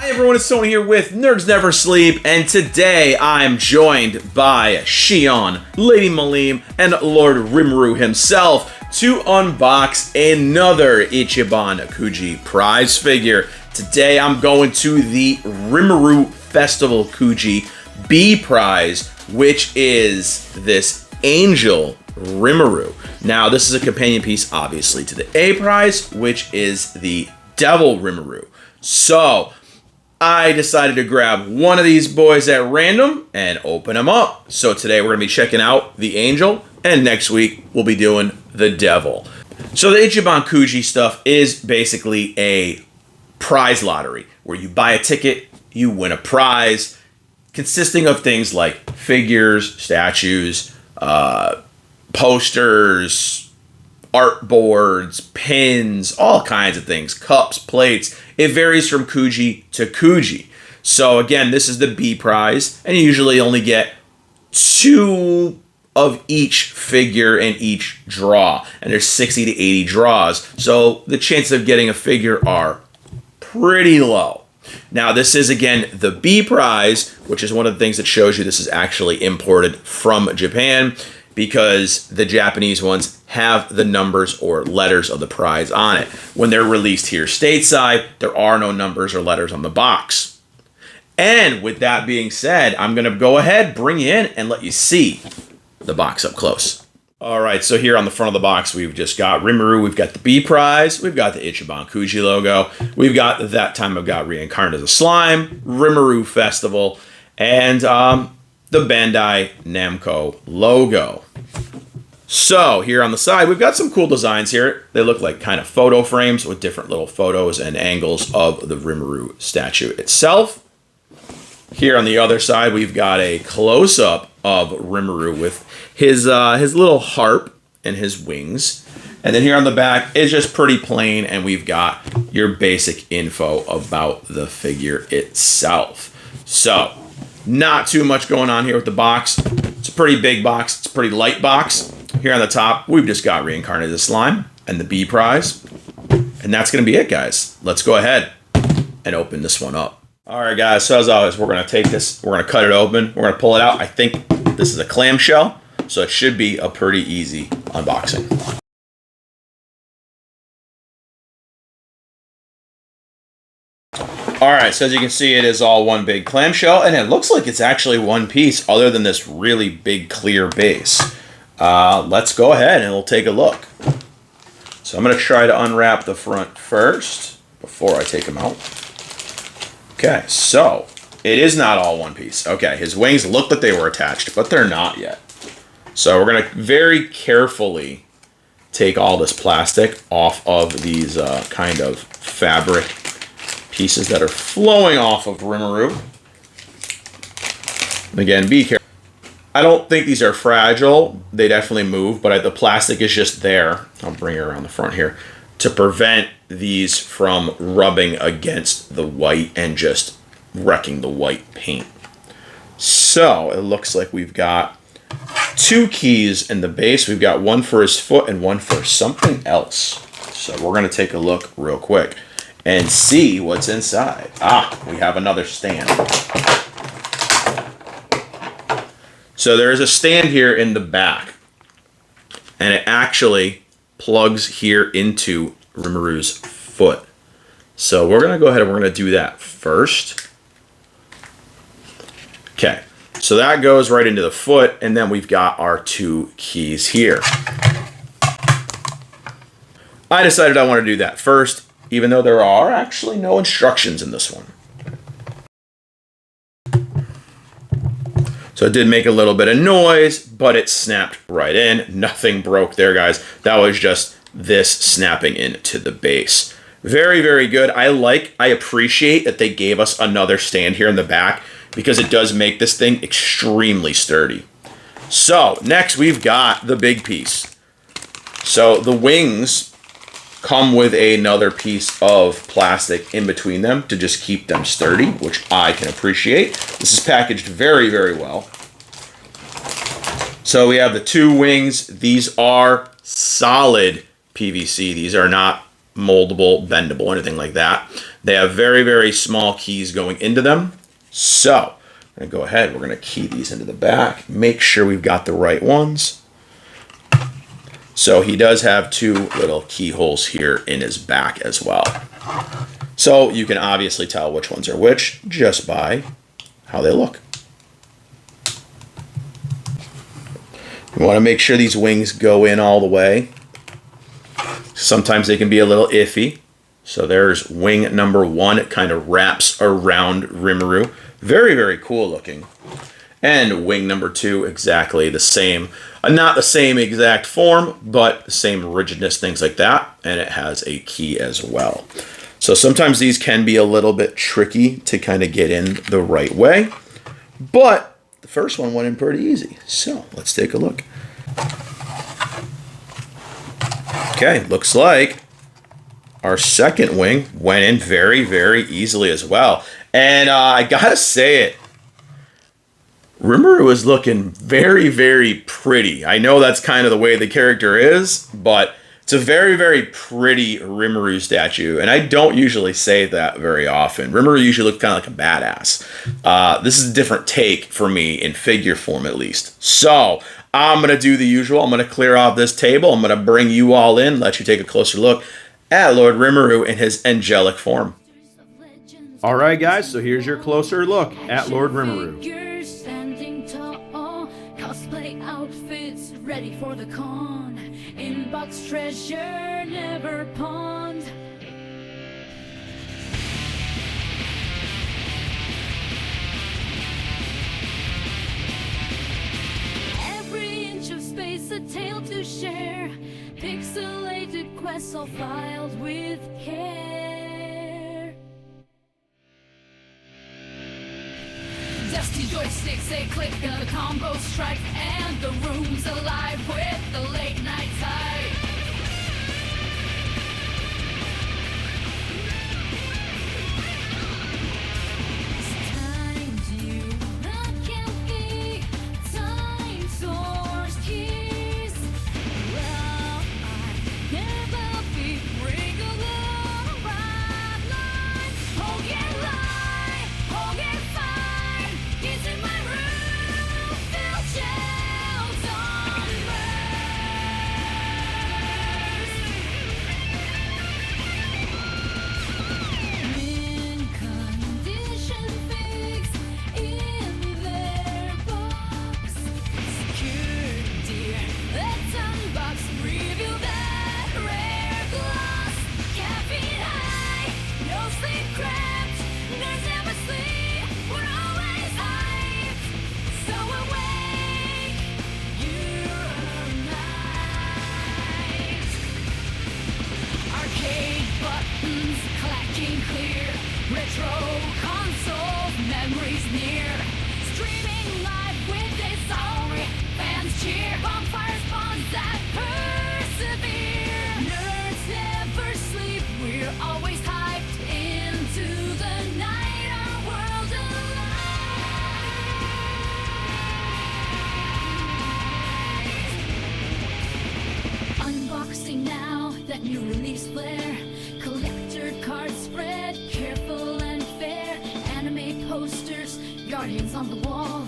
Hi everyone, it's Tony here with Nerds Never Sleep, and today I'm joined by Shion, Lady Milim, and Lord Rimuru himself to unbox another Ichiban Kuji prize figure. Today I'm going to the Rimuru Festival Kuji B prize, which is this Angel Rimuru. Now this is a companion piece obviously to the A prize, which is the Devil Rimuru. So I decided to grab one of these boys at random and open them up. So today we're going to be checking out the Angel, and next week we'll be doing the Devil. So the Ichiban Kuji stuff is basically a prize lottery where you buy a ticket, you win a prize consisting of things like figures, statues, posters, art boards, pins, all kinds of things, cups, plates. It varies from Kuji to Kuji. So again, this is the B prize, and you usually only get 2 of each figure in each draw, and there's 60 to 80 draws. So the chances of getting a figure are pretty low. Now this is again the B prize, which is one of the things that shows you this is actually imported from Japan, because the Japanese ones have the numbers or letters of the prize on it. When they're released here stateside, there are no numbers or letters on the box. And with that being said, I'm going to go ahead, bring you in, and let you see the box up close. All right, so here on the front of the box, we've just got Rimuru, we've got the B prize, we've got the Ichiban Kuji logo, we've got That Time I Got Reincarnated as a Slime, Rimuru Festival, and the Bandai Namco logo. So here on the side, we've got some cool designs here. They look like kind of photo frames with different little photos and angles of the Rimuru statue itself. Here on the other side, we've got a close-up of Rimuru with his little harp and his wings. And then here on the back, it's just pretty plain, and we've got your basic info about the figure itself. So not too much going on here with the box. It's a pretty big box. It's a pretty light box. Here on the top, we've just got Reincarnated Slime and the B prize. And that's going to be it, guys. Let's go ahead and open this one up. All right, guys. So as always, we're going to take this. We're going to cut it open. We're going to pull it out. I think this is a clamshell, so it should be a pretty easy unboxing. All right, so as you can see, it is all one big clamshell, and it looks like it's actually one piece other than this really big clear base. Let's go ahead and we'll take a look. So I'm going to try to unwrap the front first before I take them out. Okay, so it is not all one piece. Okay, his wings look like they were attached, but they're not yet. So we're going to very carefully take all this plastic off of these kind of fabric pieces that are flowing off of Rimuru. Again, be careful. I don't think these are fragile. They definitely move, but the plastic is just there. I'll bring it around the front here to prevent these from rubbing against the white and just wrecking the white paint. So it looks like we've got 2 keys in the base. We've got one for his foot and one for something else. So we're going to take a look real quick and see what's inside. We have another stand. So there is a stand here in the back, and it actually plugs here into Rimuru's foot. So we're going to go ahead and we're going to do that first. Okay, so that goes right into the foot, and then we've got our 2 keys here. I decided I want to do that first, even though there are actually no instructions in this one. So it did make a little bit of noise, but it snapped right in. Nothing broke there, guys. That was just this snapping into the base. Very, very good. I appreciate that they gave us another stand here in the back, because it does make this thing extremely sturdy. So next we've got the big piece. So the wings come with another piece of plastic in between them to just keep them sturdy, which I can appreciate. This is packaged very, very well. So we have the 2 wings. These are solid PVC. These are not moldable, bendable, anything like that. They have very, very small keys going into them. So I'm going to go ahead. We're going to key these into the back. Make sure we've got the right ones. So he does have 2 little keyholes here in his back as well. So you can obviously tell which ones are which just by how they look. You want to make sure these wings go in all the way. Sometimes they can be a little iffy. So there's wing number 1. It kind of wraps around Rimuru. Very, very cool looking. And wing number 2, exactly the same. Not the same exact form, but the same rigidness, things like that. And it has a key as well. So sometimes these can be a little bit tricky to kind of get in the right way. But the first one went in pretty easy. So let's take a look. Okay, looks like our second wing went in very, very easily as well. And I gotta say it, Rimuru is looking very, very pretty. I know that's kind of the way the character is, but it's a very, very pretty Rimuru statue. And I don't usually say that very often. Rimuru usually looks kind of like a badass. This is a different take for me in figure form, at least. So I'm going to do the usual. I'm going to clear off this table. I'm going to bring you all in, let you take a closer look at Lord Rimuru in his angelic form. All right, guys, so here's your closer look at Lord Rimuru. Standing tall, cosplay outfits ready for the con. Inbox treasure never pawned. Every inch of space a tale to share. Pixelated quests all filed with care. Dusty joysticks, they click, the combo strike, and the room's alive with the late night tide. Times you that can't be, time source keys. Well, I never be wriggle the right line. Oh yeah, lie, oh yeah, fine. He's in my room, filled shells on Min condition fix in their box. Security, let's unbox, reveal that rare gloss. Caffeine high, no sleep cramped, nerves never sleep, we're always hyped. So awake, you're night. Arcade buttons clacking clear, retro console memories near. Streaming live with a sorry fans cheer. Bonfire spawns that persevere. Nerds never sleep, we're always hyped into the night. Our world alive. Unboxing now, that new release flair. Collector card spread, careful and fair. Anime posters, guardians on the wall.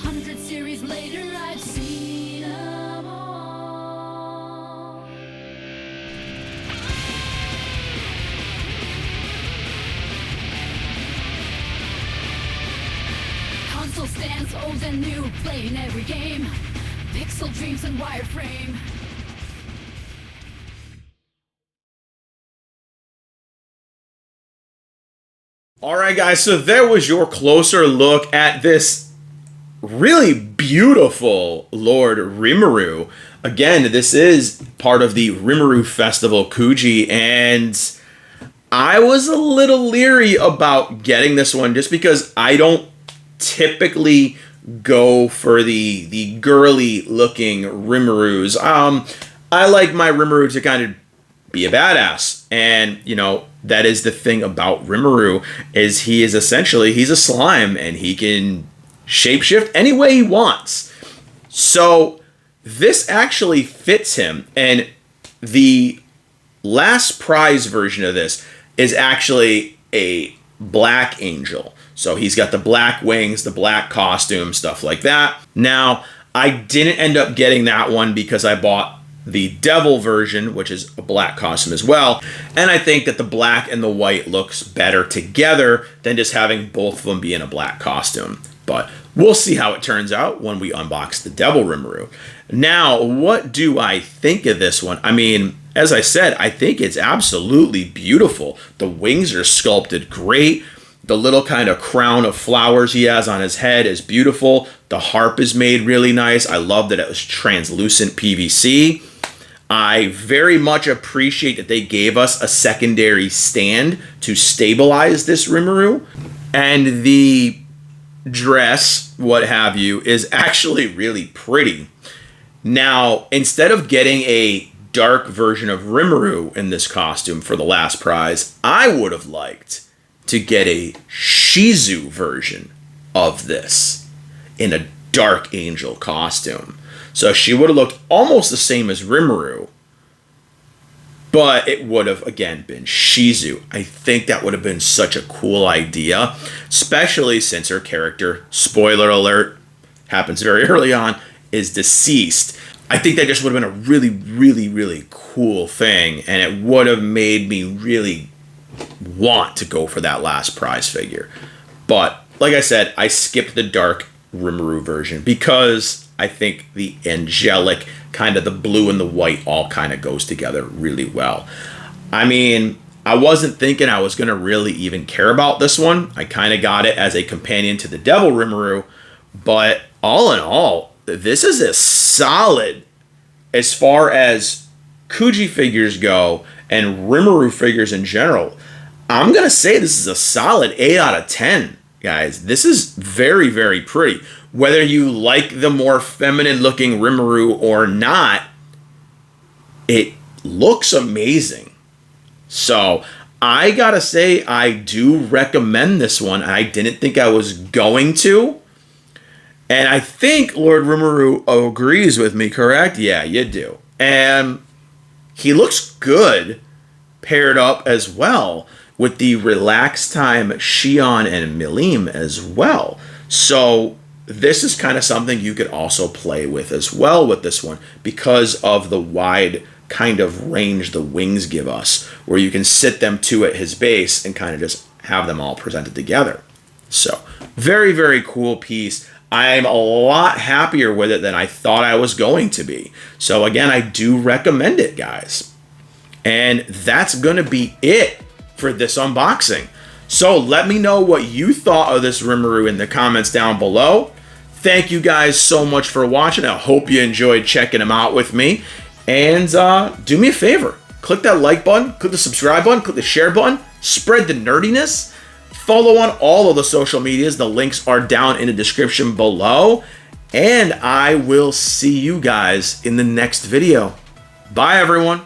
100 series later, I've seen them all. Console stands old and new, playing every game. Pixel dreams and wireframe. All right, guys, so there was your closer look at this really beautiful Lord Rimuru. Again, this is part of the Rimuru Festival Kuji, and I was a little leery about getting this one just because I don't typically go for the girly looking Rimurus. I like my Rimuru to kind of be a badass, and you know, that is the thing about Rimuru, is he is essentially, he's a slime and he can shapeshift any way he wants. So this actually fits him, and the last prize version of this is actually a black angel. So he's got the black wings, the black costume, stuff like that. Now, I didn't end up getting that one because I bought the devil version, which is a black costume as well. And I think that the black and the white looks better together than just having both of them be in a black costume. But we'll see how it turns out when we unbox the devil Rimuru. Now, what do I think of this one? I mean, as I said, I think it's absolutely beautiful. The wings are sculpted great. The little kind of crown of flowers he has on his head is beautiful. The harp is made really nice. I love that it was translucent PVC. I very much appreciate that they gave us a secondary stand to stabilize this Rimuru. And the dress, what have you, is actually really pretty. Now, instead of getting a dark version of Rimuru in this costume for the last prize, I would have liked to get a Shizu version of this in a dark angel costume. So she would have looked almost the same as Rimuru, but it would have, again, been Shizu. I think that would have been such a cool idea, especially since her character, spoiler alert, happens very early on, is deceased. I think that just would have been a really, really, really cool thing, and it would have made me really want to go for that last prize figure. But like I said, I skipped the dark Rimuru version because I think the angelic, kind of the blue and the white all kind of goes together really well. I mean, I wasn't thinking I was going to really even care about this one. I kind of got it as a companion to the devil Rimuru, but all in all, this is a solid, as far as Kuji figures go and Rimuru figures in general, I'm going to say this is a solid 8 out of 10, guys. This is very, very pretty. Whether you like the more feminine looking Rimuru or not, it looks amazing. So I got to say, I do recommend this one. I didn't think I was going to. And I think Lord Rimuru agrees with me, correct? Yeah, you do. And he looks good paired up as well with the Relax Time Shion and Milim as well. So this is kind of something you could also play with as well with this one because of the wide kind of range the wings give us, where you can sit them two at his base and kind of just have them all presented together. So very, very cool piece. I'm a lot happier with it than I thought I was going to be. So again, I do recommend it, guys. And that's going to be it for this unboxing. So let me know what you thought of this Rimuru in the comments down below. Thank you guys so much for watching. I hope you enjoyed checking them out with me. And do me a favor. Click that like button, click the subscribe button, click the share button, spread the nerdiness. Follow on all of the social medias. The links are down in the description below. And I will see you guys in the next video. Bye, everyone.